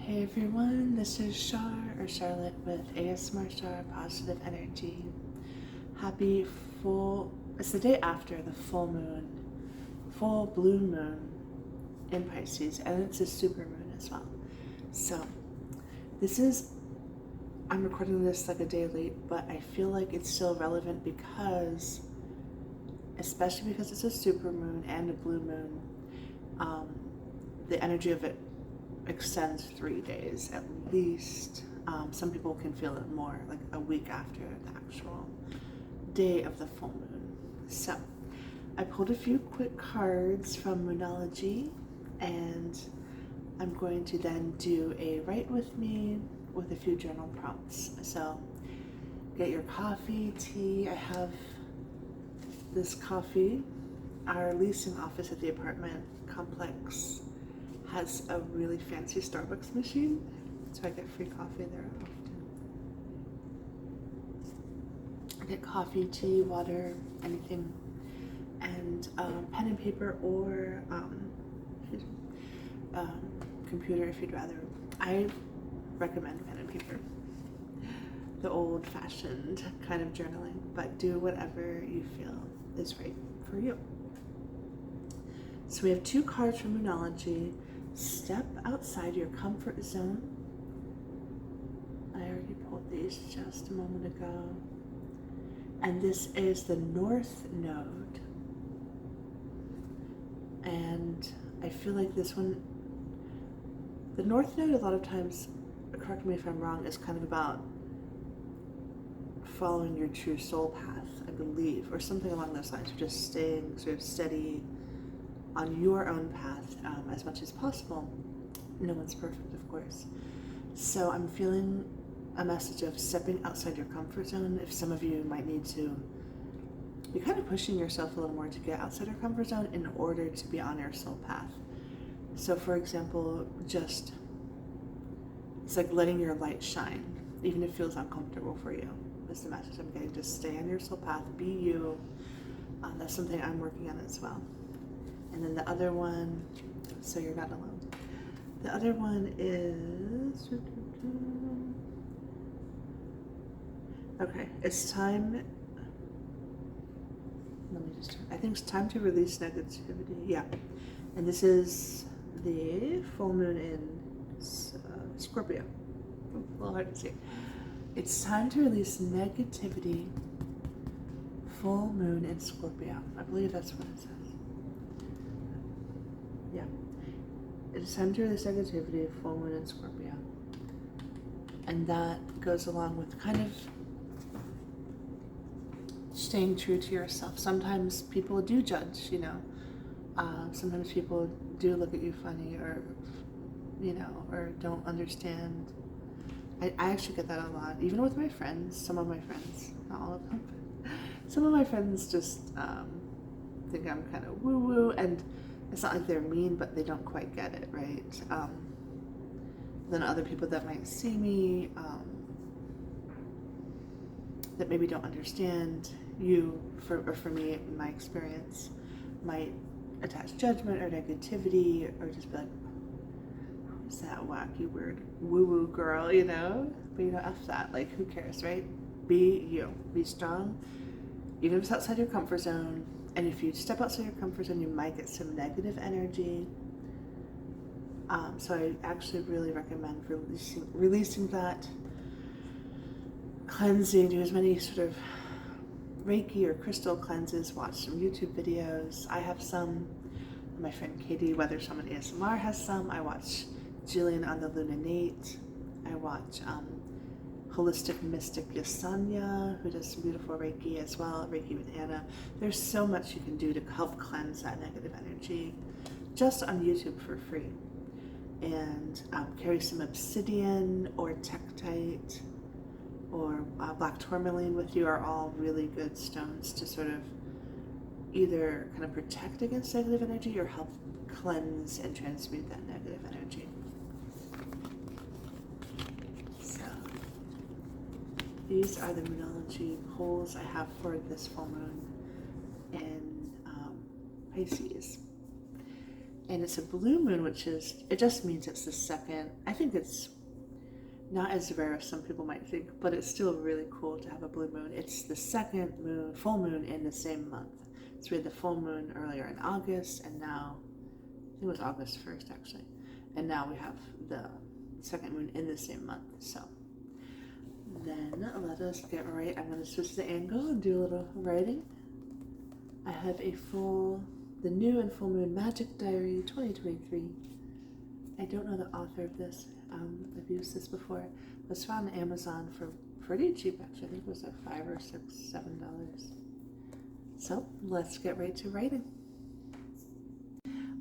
Hey everyone, this is Charlotte with ASMR Char Positive Energy. Happy it's the day after the full blue moon in Pisces, and it's a super moon as well. So I'm recording this like a day late, but I feel like it's still relevant especially because it's a super moon and a blue moon, the energy of it extends 3 days at least. Some people can feel it more, like a week after the actual day of the full moon. So I pulled a few quick cards from Moonology, and I'm going to then do a write with me with a few journal prompts. So get your coffee, tea. I have this coffee. Our leasing office at the apartment complex has a really fancy Starbucks machine, so I get free coffee there often. I get coffee, tea, water, anything, and pen and paper or computer if you'd rather. I recommend pen and paper, the old-fashioned kind of journaling, but do whatever you feel is right for you. So we have 2 cards from Moonology. Step outside your comfort zone. I already pulled these just a moment ago. And this is the North Node. And I feel like this one, the North Node a lot of times, correct me if I'm wrong, is kind of about following your true soul path, I believe, or something along those lines, or just staying sort of steady on your own path as much as possible. No one's perfect, of course. So I'm feeling a message of stepping outside your comfort zone. If some of you might need to be kind of pushing yourself a little more to get outside your comfort zone in order to be on your soul path. So for example, it's like letting your light shine, even if it feels uncomfortable for you. That's the message I'm getting. Just stay on your soul path, be you. That's something I'm working on as well. And then the other one, so you're not alone. The other one is, okay, it's time, I think it's time to release negativity, yeah. And this is the full moon in Scorpio. A little hard to see. It's time to release negativity, full moon in Scorpio. I believe that's what it says. Yeah. It's time to release negativity, full moon in Scorpio. And that goes along with kind of staying true to yourself. Sometimes people do judge, sometimes people do look at you funny or don't understand. I actually get that a lot, even with my friends. Some of my friends, not all of them, but some of my friends just think I'm kind of woo-woo, and it's not like they're mean, but they don't quite get it, right? Then other people that might see me, that maybe don't understand you, for me, in my experience, might attach judgment or negativity, or just be like, who's that wacky weird woo-woo girl, But F that, like, who cares, right? Be you, be strong, even if it's outside your comfort zone. And if you step outside your comfort zone, you might get some negative energy. So I actually really recommend releasing that, cleansing, do as many sort of Reiki or crystal cleanses, watch some YouTube videos. I have some. My friend Katie, Whether Someone ASMR, has some. I watch Jillian on the Lunanate. I watch Holistic Mystic Yasanya, who does some beautiful Reiki as well, Reiki with Anna. There's so much you can do to help cleanse that negative energy just on YouTube for free. And carry some obsidian or tektite or black tourmaline with you are all really good stones to sort of either kind of protect against negative energy or help cleanse and transmute that negative energy. These are the Moonology pulls I have for this full moon in Pisces. And it's a blue moon, which is, it just means it's the second. I think it's not as rare as some people might think, but it's still really cool to have a blue moon. It's the second moon, full moon in the same month. So we had the full moon earlier in August, and now, I think it was August 1st actually, and now we have the second moon in the same month. So then let us get right. I'm going to switch the angle and do a little writing. I have the New and Full Moon Magic Diary 2023. I don't know the author of this. I've used this before. It was found on Amazon for pretty cheap actually. I think it was like $5 or $7. So let's get right to writing.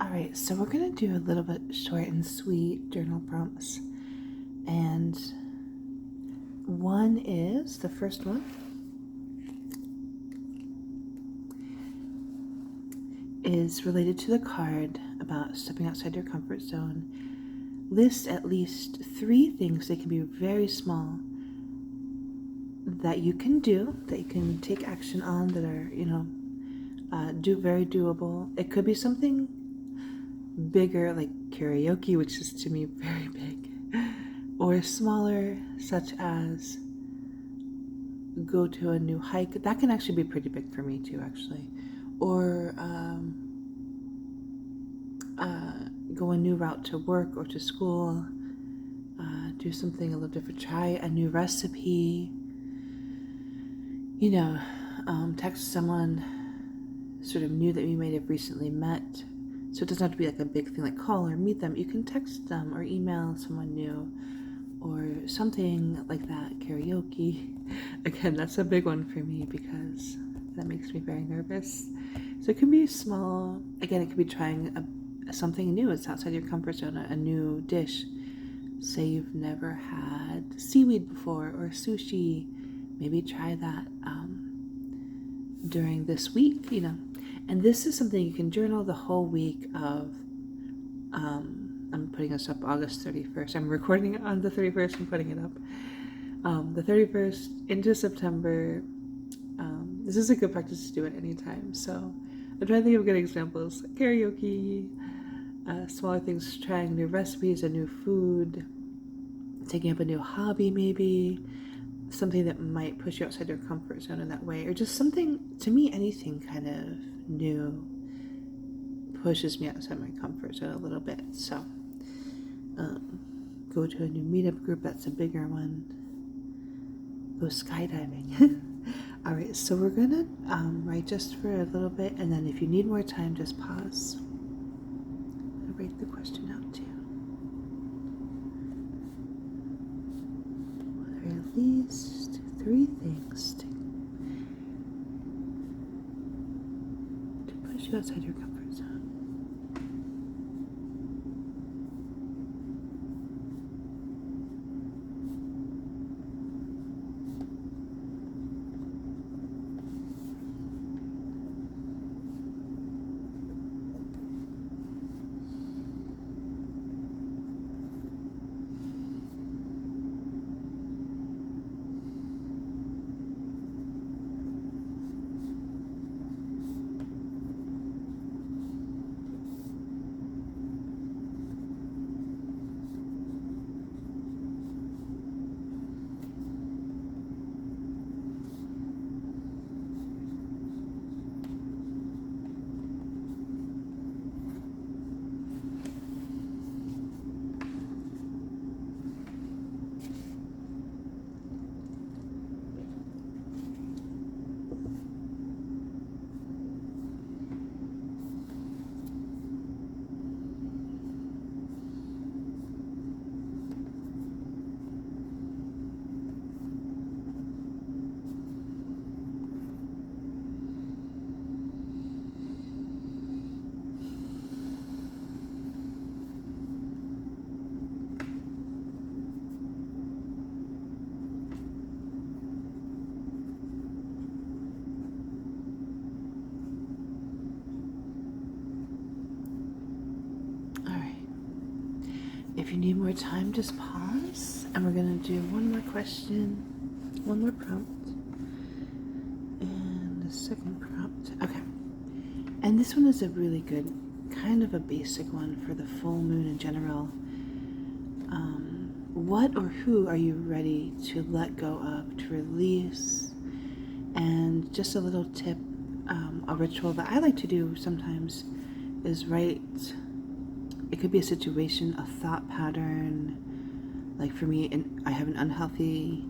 All right, so we're gonna do a little bit short and sweet journal prompts. And the first one is related to the card about stepping outside your comfort zone. List at least 3 things, they can be very small, that you can do, that you can take action on, that are, very doable. It could be something bigger, like karaoke, which is to me very big, or smaller, such as go to a new hike. That can actually be pretty big for me too, actually. Or go a new route to work or to school, do something a little different, try a new recipe, text someone sort of new that you may have recently met. So it doesn't have to be like a big thing like call or meet them. You can text them or email someone new or something like that. Karaoke. Again, that's a big one for me because that makes me very nervous. So it can be small. Again, it could be trying something new. It's outside your comfort zone, a new dish. Say you've never had seaweed before or sushi. Maybe try that during this week, And this is something you can journal the whole week of, I'm putting this up August 31st. I'm recording it on the 31st and putting it up. The 31st into September. This is a good practice to do at any time. So I'm trying to think of good examples. Karaoke, smaller things, trying new recipes, a new food, taking up a new hobby maybe, something that might push you outside your comfort zone in that way, or just something, to me, anything kind of new pushes me outside my comfort zone a little bit. So go to a new meetup group, that's a bigger one. Go skydiving. All right, so we're gonna write just for a little bit, and then if you need more time, just pause. I'll write the question out too. What are at least 3 things to push you outside your comfort zone? If you need more time, just pause, and we're going to do one more question, one more prompt, and the second prompt. Okay, and this one is a really good kind of a basic one for the full moon in general. What or who are you ready to let go of, to release? And just a little tip, a ritual that I like to do sometimes is write, it could be a situation, a thought pattern. Like for me, I have an unhealthy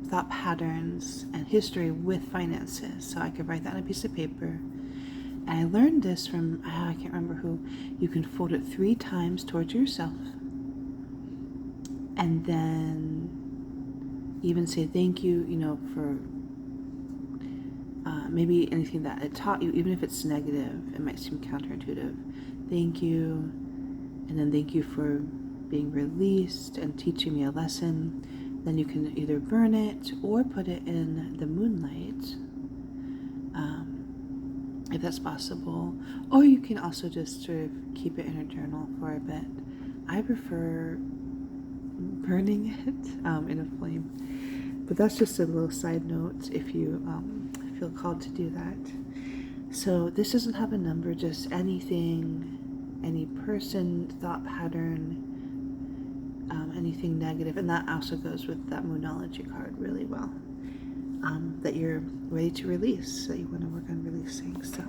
thought patterns and history with finances. So I could write that on a piece of paper. And I learned this from, I can't remember who. You can fold it 3 times towards yourself. And then even say thank you, for maybe anything that it taught you, even if it's negative. It might seem counterintuitive. Thank you. And then thank you for being released and teaching me a lesson. Then you can either burn it or put it in the moonlight, if that's possible. Or you can also just sort of keep it in a journal for a bit. I prefer burning it in a flame. But that's just a little side note if you feel called to do that. So this doesn't have a number, just anything, any person, thought pattern, anything negative. And that also goes with that Moonology card really well. That you're ready to release, that you want to work on releasing. So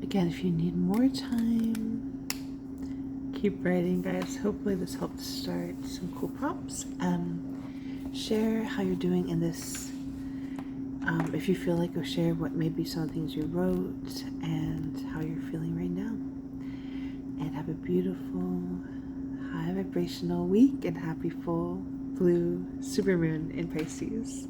again, if you need more time, keep writing, guys. Hopefully this helped start some cool prompts. Share how you're doing in this. If you feel like, or share what maybe some of the things you wrote and how you're feeling right now. And have a beautiful, high vibrational week and happy full blue supermoon in Pisces.